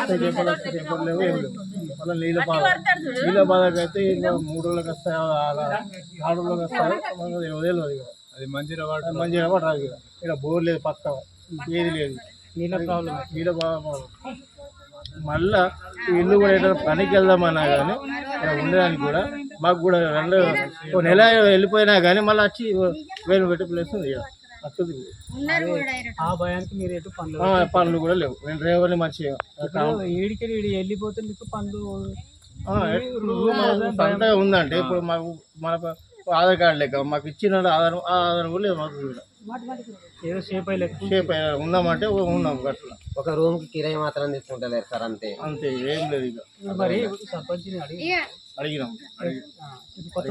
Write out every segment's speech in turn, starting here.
వస్తాయి చేపలు వస్తాయి, చేపలు లేవు ఏం లేవు. మళ్ళీ నీళ్ళ బాధకి అయితే ఇంకా 3 రోజులకు వస్తాయి, 4 రోజులకు వస్తాయి, తెలియదు అది మంచిగా రాదు ఇక. ఇక్కడ బోర్ లేదు, పక్క ఏది లేదు, నీళ్ళ ప్రాబ్లం, నీళ్ళ బాగా. మళ్ళా ఇల్లు కూడా ఏదైనా పనికి వెళ్దామన్నా కానీ ఇక్కడ ఉండడానికి కూడా మాకు కూడా 2 నెల వెళ్ళిపోయినా కానీ మళ్ళీ వచ్చి వేలు పెట్టి ప్లేస్ ఉంది ఇక వస్తుంది. ఆ భయానికి మీరు ఎటు పనులు కూడా లేవు. నేను డ్రైవర్ని మంచిగా ఏడికి వెళ్ళిపోతే మీకు పనులు సంతగా ఉందంటే ఇప్పుడు మాకు మన ఆధార్ కార్డు లెక్క మాకు ఇచ్చిన ఆధారం కూడా లేదు మాకు. ఏదో షేప్ ఉందామంటే ఉన్నాం అట్లా. ఒక రూమ్ కి కిరాయి మాత్రం తీసుకుంటలేరు సార్, అంతే అంతే, ఏం లేదు ఇక. మరి సర్పంచ్ అడిగినాం కొత్త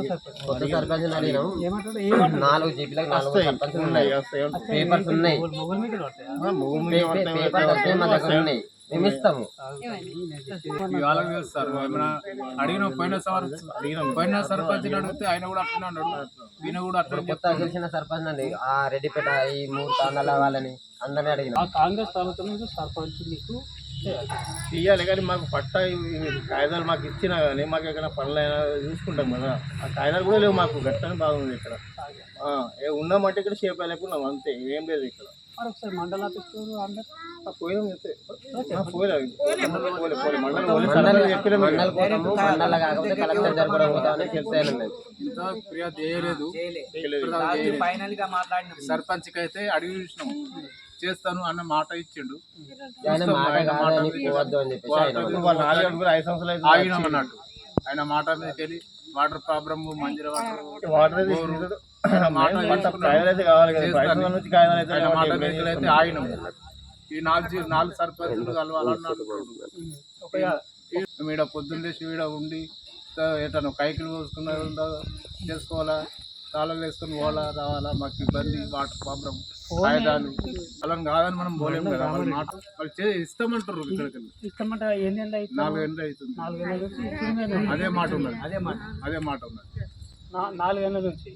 సర్పంచ్ అడిగినాం, ఏమంటాడు 4 జీపీలకు 4 సర్పంచ్ ఉన్నాయి, పేపర్స్ ఉన్నాయి, పేపర్స్ వస్తాయి, మా దగ్గర ఉన్నాయి, మేము ఇస్తాము. అడిగినాం పోయిన సర్పంచ్ అడిగితే ఆయన కూడా అట్లా అన్నాడు, ఈయన కూడా అట్లా. కొత్త గెలిచిన సర్పంచ్ అండి ఆ రెడ్డిపేట ఈ 3 తాండాల వాళ్ళని అందరినీ అడిగినాం. కాంగ్రెస్ ప్రభుత్వం నుంచి సర్పంచ్ మీకు ఇవ్వాలి కానీ మాకు పట్టా కాగితాలు మాకు ఇచ్చినా కానీ మాకు ఎక్కడ పనులు అయినా చూసుకుంటాం కదా, ఆ కాగితాలు కూడా లేవు మాకు. గట్టని బాగుంది ఇక్కడ. ఉన్నామంటే ఇక్కడ షేప్ లేకున్నాం అంతే, ఏం లేదు ఇక్కడ. ఒకసారి మండల ఆఫీస్ పోయినాం మండల కాకపోతే కలెక్టర్ దగ్గర కూడా పోతామని చెప్తాను. ఫిర్యాదు చేయలేదు, సర్పంచ్కి అయితే అడిగి చూసినాం, చేస్తాను అన్న మాట ఇచ్చిండు, ఆగినాం అన్నట్టు. ఆయన మాట మీదకి వెళ్ళి వాటర్ ప్రాబ్లమ్, మంజీరా వాటర్ మాట మీదకి అయితే ఆగినాం. ఈ 4 సర్పంచులు కలవాలన్నాడు. ఈడ పొద్దున్నే ఈడ ఉండి ఎట్లా కైకిలు కోసుకున్నా చేసుకోవాలా, తాళాలు వేసుకొని పోవాలా రావాలా, మాకు ఇబ్బంది, వాటర్ ప్రాబ్లం, కాగితాలు అలా కాదని మనం పోలేము కదా. వాళ్ళ మాట వాళ్ళు ఇస్తామంటారు, ఇక్కడికి ఇస్తామంటే 4 ఏళ్ళు అవుతుంది. అదే మాట ఉన్నది 4 ఏళ్ళ నుంచి